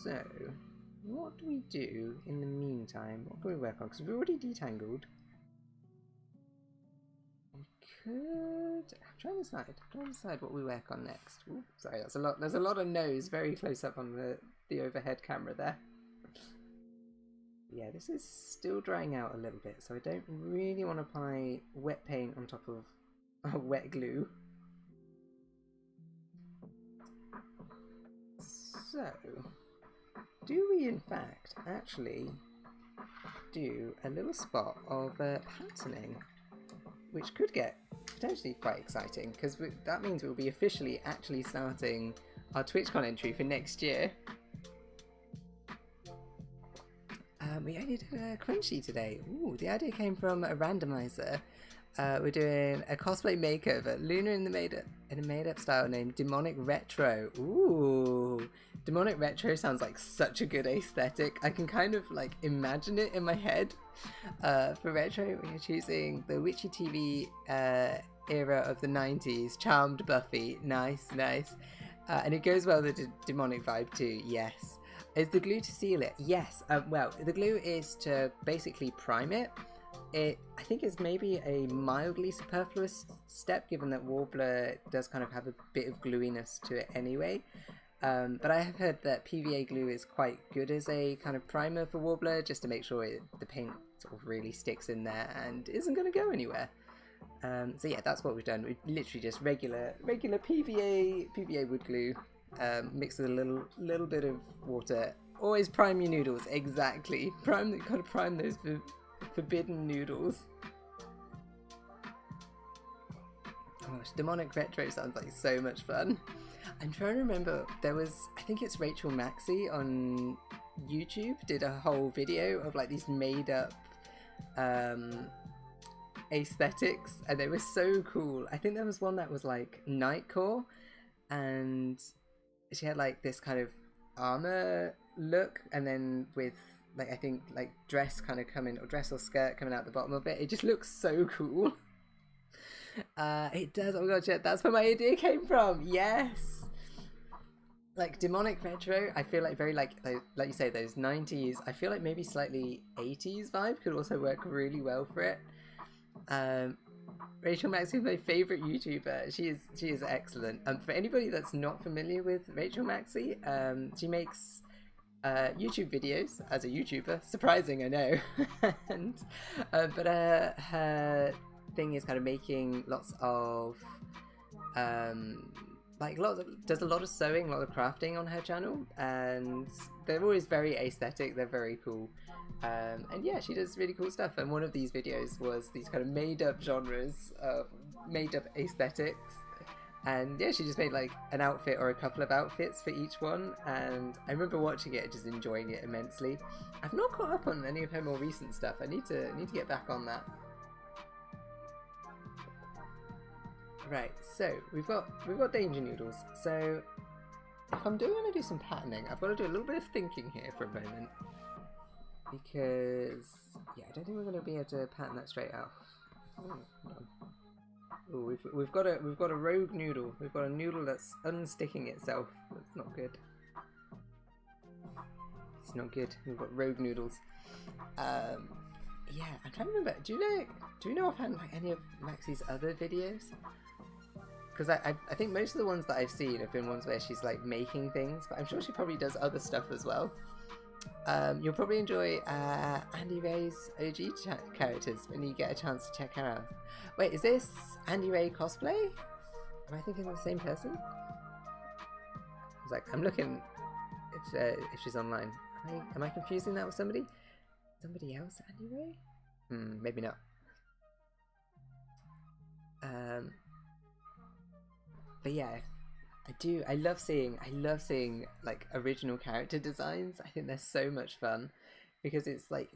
So, what do we do in the meantime? What can we work on? Because we've already detangled. We could... I'm trying to decide what we work on next. Ooh, sorry, that's a lot. There's a lot of nose very close up on the overhead camera there. Yeah, this is still drying out a little bit, so I don't really want to apply wet paint on top of wet glue. So, do we in fact actually do a little spot of patterning, which could get potentially quite exciting, because that means we'll be officially actually starting our TwitchCon entry for next year. We only did a crunchy today. Ooh, the idea came from a randomizer. We're doing a cosplay makeover. Luna in a made-up style named Demonic Retro. Ooh, Demonic Retro sounds like such a good aesthetic. I can kind of like imagine it in my head. For retro, we're choosing the witchy TV era of the 90s. Charmed Buffy. Nice, nice. And it goes well with the demonic vibe too. Yes. Is the glue to seal it? Yes. Well, the glue is to basically prime it. I think it's maybe a mildly superfluous step, given that Warbler does kind of have a bit of gluiness to it anyway. But I have heard that PVA glue is quite good as a kind of primer for Warbler, just to make sure the paint sort of really sticks in there and isn't going to go anywhere. So yeah, that's what we've done. We've literally just regular PVA wood glue. Mixed with a little bit of water. Always prime your noodles, exactly. Gotta prime those forbidden noodles. Oh gosh, Demonic Retro sounds like so much fun. I'm trying to remember, I think it's Rachel Maxey on YouTube did a whole video of like these made up aesthetics, and they were so cool. I think there was one that was like Nightcore, and she had like this kind of armor look, and then with like I think like dress kind of coming, or dress or skirt coming out the bottom of it. It just looks so cool. It does. Oh my god, yeah, that's where my idea came from. Yes, like Demonic Retro. I feel like very like you say, those 90s. I feel like maybe slightly 80s vibe could also work really well for it. Rachel Maxey is my favourite YouTuber. She is excellent. For anybody that's not familiar with Rachel Maxey, she makes YouTube videos as a YouTuber. Surprising, I know. And but her thing is kind of making lots of does a lot of sewing, a lot of crafting on her channel, and they're always very aesthetic. They're very cool. And yeah, she does really cool stuff, and one of these videos was these kind of made-up genres of made-up aesthetics, and yeah, she just made like an outfit or a couple of outfits for each one, and I remember watching it and just enjoying it immensely. I've not caught up on any of her more recent stuff. I need to get back on that. Right, so we've got Danger Noodles. So if I'm going to do some patterning, I've got to do a little bit of thinking here for a moment. Because, yeah, I don't think we're going to be able to pattern that straight out. Oh, hold on. Ooh, we've got a rogue noodle. We've got a noodle that's unsticking itself. That's not good. It's not good. We've got rogue noodles. Yeah, I'm trying to remember. Do you know offhand like any of Maxie's other videos? Because I think most of the ones that I've seen have been ones where she's like making things, but I'm sure she probably does other stuff as well. You'll probably enjoy Andy Ray's OG characters when you get a chance to check her out. Wait, is this Andy Ray cosplay? Am I thinking of the same person? I was like, I'm looking if she's online. Am I confusing that with somebody? Somebody else, Andy Ray? Maybe not. But yeah, I love seeing like original character designs. I think they're so much fun because it's like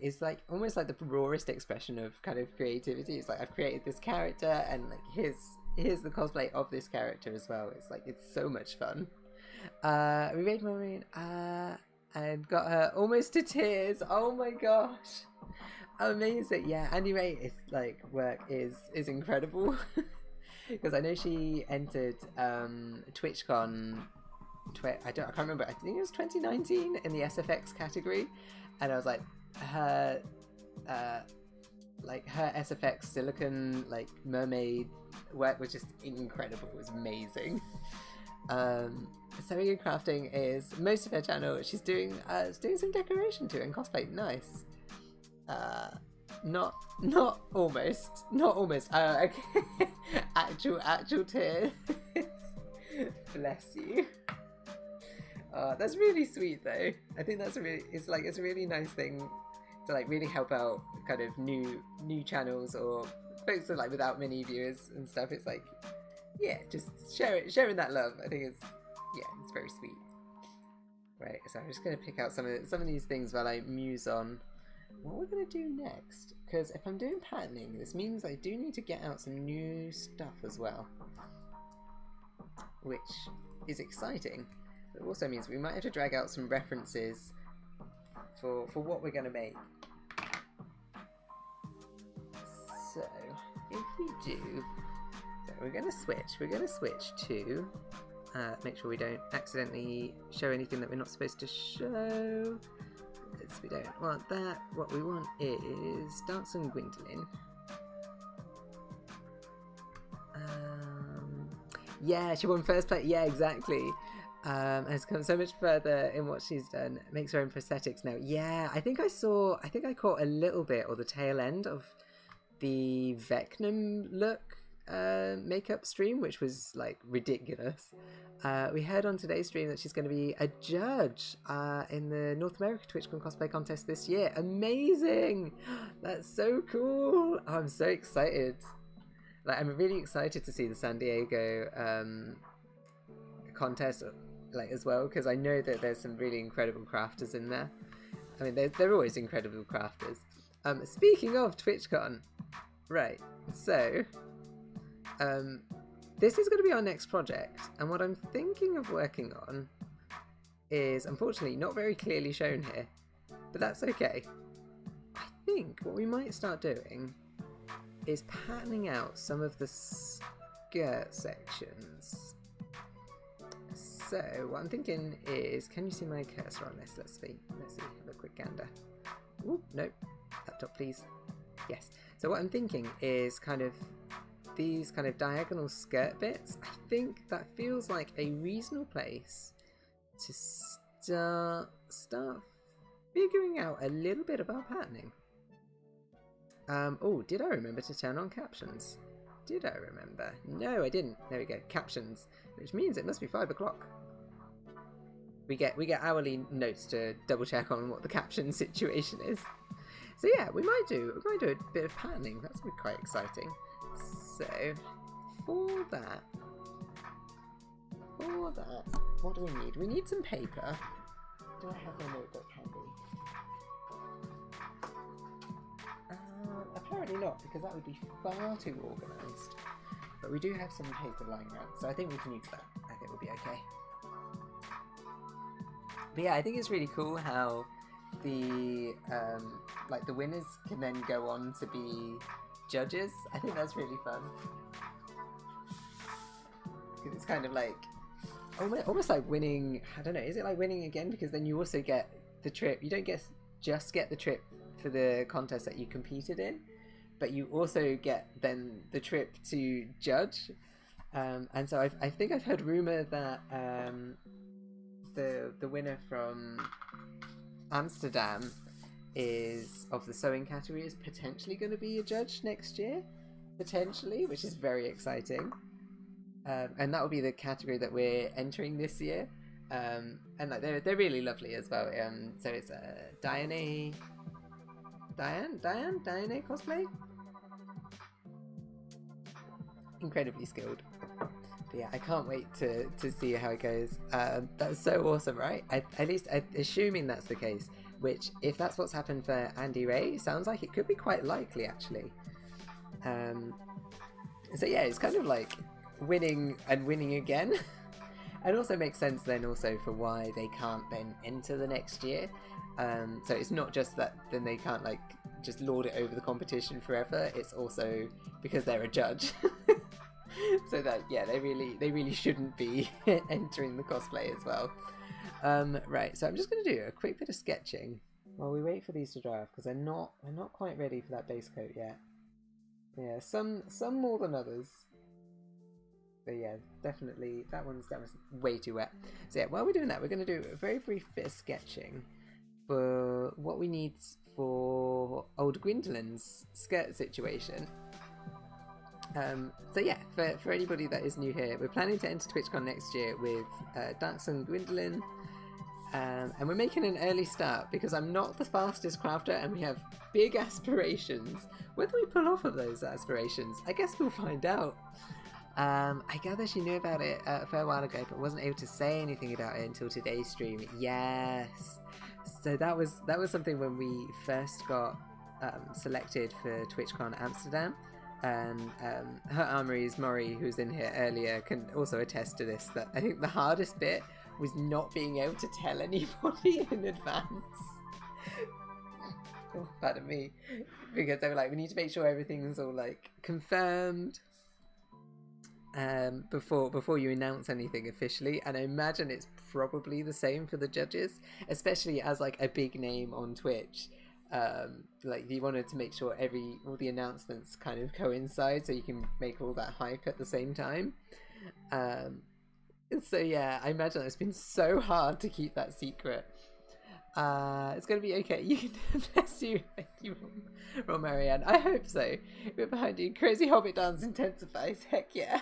almost like the rawest expression of kind of creativity. It's like I've created this character and like here's the cosplay of this character as well. It's like it's so much fun. We made Maureen and got her almost to tears. Oh my gosh, amazing! Yeah, Andy Ray is like work is incredible. Because I know she entered TwitchCon I can't remember. I think it was 2019 in the SFX category, and I was like, her SFX silicon like mermaid work was just incredible. It was amazing. Sewing and crafting is most of her channel. She's doing some decoration too and cosplay. Nice. Not almost. Okay. actual tears. Bless you. That's really sweet though. I think it's a really nice thing to like really help out kind of new channels or folks that like without many viewers and stuff. It's like, yeah, just sharing that love. I think it's very sweet. Right, so I'm just gonna pick out some of these things while I muse on what we're gonna do next. Because if I'm doing patterning, this means I do need to get out some new stuff as well, which is exciting. But it also means we might have to drag out some references for what we're gonna make. So if we do, so we're gonna switch to make sure we don't accidentally show anything that we're not supposed to show. We don't want that. What we want is Dance and Gwendolyn. Yeah, she won first place. Yeah, exactly. Has come so much further in what she's done. Makes her own prosthetics now. Yeah, I think I caught a little bit or the tail end of the Vecnum look makeup stream, which was like ridiculous. We heard on today's stream that she's going to be a judge in the North America TwitchCon cosplay contest this year. Amazing! That's so cool. Oh, I'm so excited. Like, I'm really excited to see the San Diego contest like as well, because I know that there's some really incredible crafters in there. I mean, they're always incredible crafters. Speaking of TwitchCon, right? So, this is going to be our next project, and what I'm thinking of working on is unfortunately not very clearly shown here, but that's okay. I think what we might start doing is patterning out some of the skirt sections. So what I'm thinking is, can you see my cursor on this? Let's see, have a quick gander. Ooh, nope, laptop please. Yes, so what I'm thinking is kind of these kind of diagonal skirt bits. I think that feels like a reasonable place to start figuring out a little bit about patterning. Oh, did I remember to turn on captions? Did I remember? No, I didn't. There we go, captions, which means it must be 5 o'clock. We get hourly notes to double check on what the caption situation is. So yeah, we might do a bit of patterning. That's gonna be quite exciting. So for that, what do we need? We need some paper. Do I have my notebook handy? Apparently not, because that would be far too organised. But we do have some paper lying around, so I think we can use that. I think we'll be okay. But yeah, I think it's really cool how the like the winners can then go on to be judges. I think that's really fun. Because it's kind of like almost like winning. I don't know. Is it like winning again? Because then you also get the trip. You don't just get the trip for the contest that you competed in, but you also get then the trip to judge. And so I think I've heard rumor that the winner from Amsterdam of the sewing category is potentially going to be a judge next year, potentially, which is very exciting. And that will be the category that we're entering this year. And like they're really lovely as well. So it's Diane cosplay. Incredibly skilled. But yeah, I can't wait to see how it goes. That's so awesome, right? At least assuming that's the case, which if that's what's happened for Andy Ray, sounds like it could be quite likely actually. So yeah, it's kind of like winning and winning again. It also makes sense then also for why they can't then enter the next year. So it's not just that then they can't like just lord it over the competition forever, it's also because they're a judge. So that, yeah, they really shouldn't be entering the cosplay as well. Right, so I'm just going to do a quick bit of sketching while we wait for these to dry off, because they're not quite ready for that base coat yet. Yeah, some more than others. But yeah, definitely that was way too wet. So yeah, while we're doing that, we're going to do a very brief bit of sketching for what we need for old Gwendolyn's skirt situation. So yeah, for anybody that is new here, we're planning to enter TwitchCon next year with Darksun Gwendolyn, and we're making an early start because I'm not the fastest crafter and we have big aspirations. Whether we pull off of those aspirations, I guess we'll find out. I gather she knew about it a fair while ago, but wasn't able to say anything about it until today's stream. Yes, so that was something when we first got selected for TwitchCon Amsterdam, and her armories, Maury, who's in here earlier, can also attest to this. That I think the hardest bit was not being able to tell anybody in advance. Oh, pardon me, because they were like, we need to make sure everything's all like confirmed. Before you announce anything officially, and I imagine it's probably the same for the judges, especially as like a big name on Twitch. Like you wanted to make sure all the announcements kind of coincide so you can make all that hype at the same time. So yeah, I imagine it's been so hard to keep that secret. It's gonna be okay. You can bless you, thank you, Ron Marianne. I hope so. We're behind you. Crazy Hobbit dance intensifies. Heck yeah.